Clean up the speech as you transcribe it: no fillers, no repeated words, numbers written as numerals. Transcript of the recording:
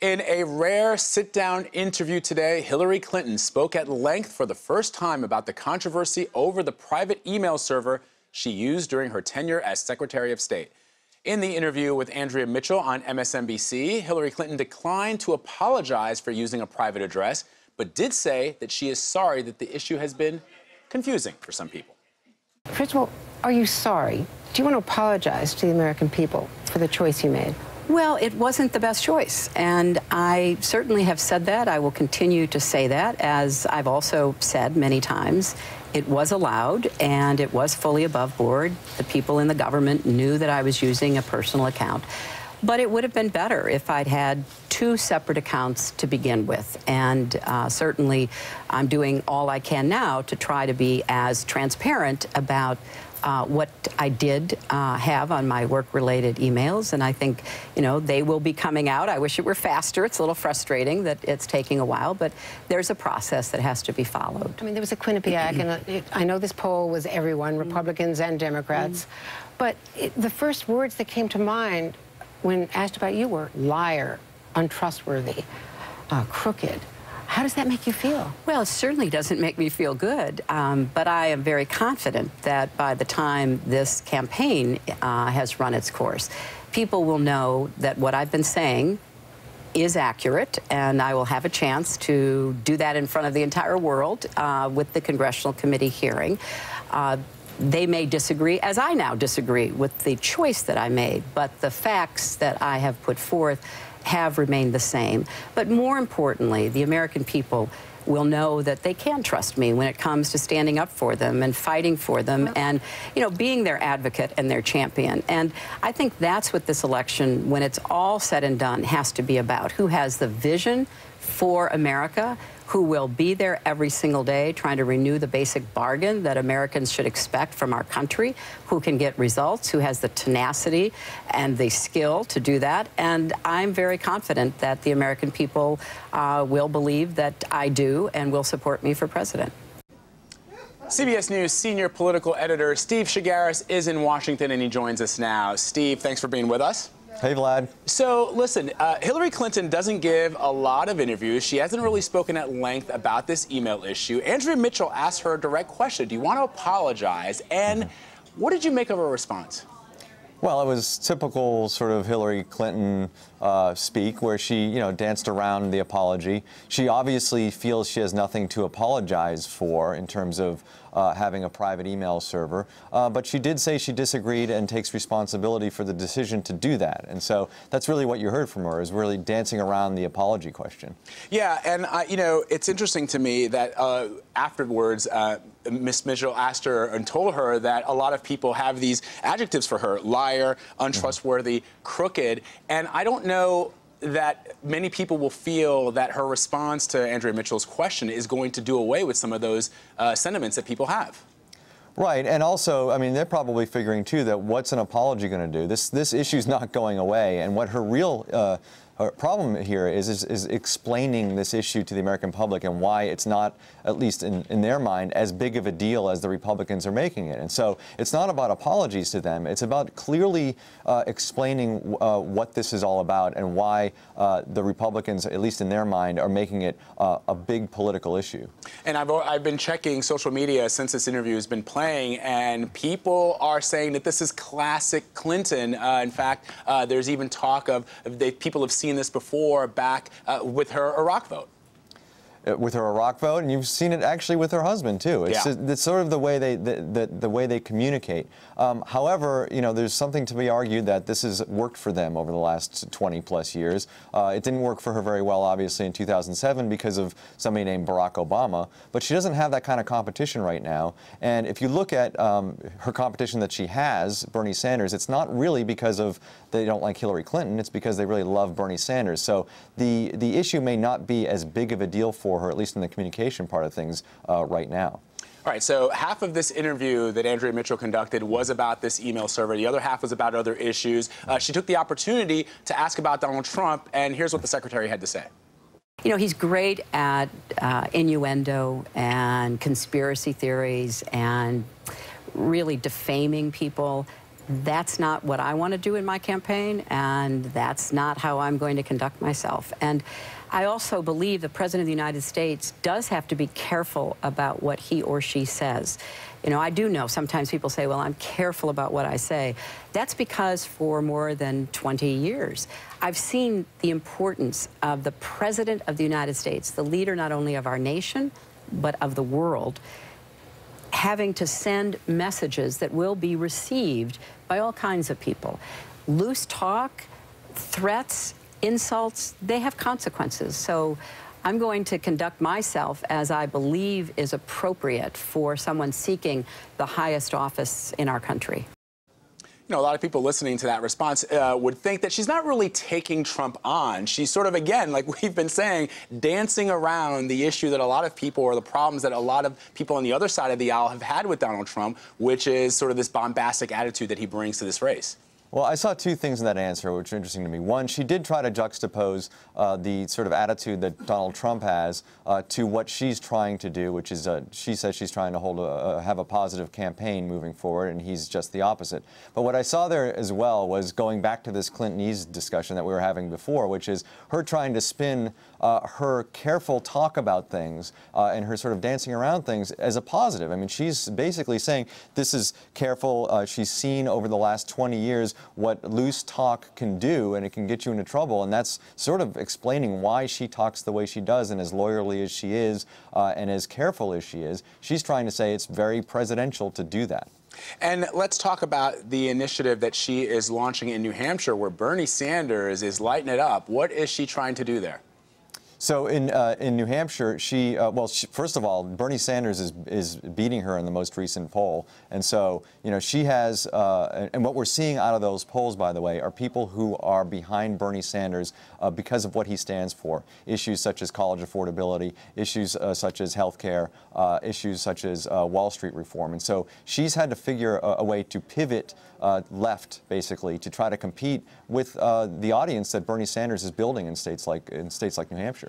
In a rare sit-down interview today, Hillary Clinton spoke at length for the first time about the controversy over the private email server she used during her tenure as Secretary of State. In the interview with Andrea Mitchell on MSNBC, Hillary Clinton declined to apologize for using a private address, but did say that she is sorry that the issue has been confusing for some people. First of all, are you sorry? Do you want to apologize to the American people for the choice you made? Well, it wasn't the best choice, and I certainly have said that. I will continue to say that, as I've also said many times. It was allowed, and it was fully above board. The people in the government knew that I was using a personal account. But it would have been better if I'd had two separate accounts to begin with. And certainly, I'm doing all I can now to try to be as transparent about what I did have on my work-related emails, and I think, you know, they will be coming out. I wish it were faster. It's a little frustrating that it's taking a while, but there's a process that has to be followed. I mean, there was a Quinnipiac, and I know this poll was everyone, Republicans and Democrats, but the first words that came to mind when asked about you were liar, untrustworthy, crooked. How does that make you feel? Well, it certainly doesn't make me feel good, but I am very confident that by the time this campaign has run its course, people will know that what I've been saying is accurate, and I will have a chance to do that in front of the entire world with the Congressional Committee hearing. They may disagree, as I now disagree, with the choice that I made, but the facts that I have put forth have remained the same. But more importantly, the American people will know that they can trust me when it comes to standing up for them and fighting for them and, you know, being their advocate and their champion. And I think that's what this election, when it's all said and done, has to be about. Who has the vision for America, who will be there every single day trying to renew the basic bargain that Americans should expect from our country, who can get results, who has the tenacity and the skill to do that. And I'm very confident that the American people will believe that I do and will support me for president. CBS News senior political editor Steve Shigaris is in Washington, and he joins us now. Steve, thanks for being with us. Hey, Vlad. So, listen, Hillary Clinton doesn't give a lot of interviews. She hasn't really spoken at length about this email issue. Andrea Mitchell asked her a direct question. Do you want to apologize? And what did you make of her response? Well, it was typical sort of Hillary Clinton speak, where she, you know, danced around the apology. She obviously feels she has nothing to apologize for in terms of having a private email server, but she did say she disagreed and takes responsibility for the decision to do that. And so that's really what you heard from her, is really dancing around the apology question. Yeah, and you know, it's interesting to me that afterwards, Ms. Mitchell asked her and told her that a lot of people have these adjectives for her: liar, untrustworthy, crooked. And I don't know that many people will feel that her response to Andrea Mitchell's question is going to do away with some of those sentiments that people have. Right, and also, I mean, they're probably figuring, too, that what's an apology going to do? This issue's not going away, and what her real problem here is explaining this issue to the American public and why it's not, at least in their mind, as big of a deal as the Republicans are making it. And so it's not about apologies to them. It's about clearly explaining what this is all about and why the Republicans, at least in their mind, are making it a big political issue. And I've been checking social media since this interview has been playing, and people are saying that this is classic Clinton. In fact, there's even talk of people have seen this before back with her Iraq vote. With her Iraq vote, and you've seen it actually with her husband too. It's sort of the way they communicate. However, you know, there's something to be argued that this has worked for them over the last 20+ years. It didn't work for her very well, obviously, in 2007 because of somebody named Barack Obama. But she doesn't have that kind of competition right now. And if you look at her competition that she has, Bernie Sanders, it's not really because of they don't like Hillary Clinton. It's because they really love Bernie Sanders. So the issue may not be as big of a deal for her, at least in the communication part of things, right now. All right, so half of this interview that Andrea Mitchell conducted was about this email server. The other half was about other issues. She took the opportunity to ask about Donald Trump, and here's what the secretary had to say. You know, he's great at innuendo and conspiracy theories and really defaming people. That's not what I want to do in my campaign, and that's not how I'm going to conduct myself. And I also believe the President of the United States does have to be careful about what he or she says. You know, I do know sometimes people say, well, I'm careful about what I say. That's because for more than 20 years, I've seen the importance of the President of the United States, the leader not only of our nation, but of the world, having to send messages that will be received by all kinds of people. Loose talk, threats, insults, they have consequences. So I'm going to conduct myself as I believe is appropriate for someone seeking the highest office in our country. You know, a lot of people listening to that response would think that she's not really taking Trump on. She's sort of, again, like we've been saying, dancing around the issue that a lot of people, or the problems that a lot of people on the other side of the aisle have had with Donald Trump, which is sort of this bombastic attitude that he brings to this race. Well, I saw two things in that answer which are interesting to me. One, she did try to juxtapose the sort of attitude that Donald Trump has to what she's trying to do, which is she says she's trying to have a positive campaign moving forward, and he's just the opposite. But what I saw there as well was going back to this Clintonese discussion that we were having before, which is her trying to spin her careful talk about things and her sort of dancing around things as a positive. I mean, she's basically saying this is careful. She's seen over the last 20 years what loose talk can do, and it can get you into trouble, and that's sort of explaining why she talks the way she does, and as lawyerly as she is and as careful as she is. She's trying to say it's very presidential to do that. And let's talk about the initiative that she is launching in New Hampshire, where Bernie Sanders is lighting it up. What is she trying to do there? So in New Hampshire, first of all, Bernie Sanders is beating her in the most recent poll, and so she has. And what we're seeing out of those polls, by the way, are people who are behind Bernie Sanders because of what he stands for. Issues such as college affordability, issues such as health care, issues such as Wall Street reform, and so she's had to figure a way to pivot left, basically, to try to compete with the audience that Bernie Sanders is building in states like New Hampshire.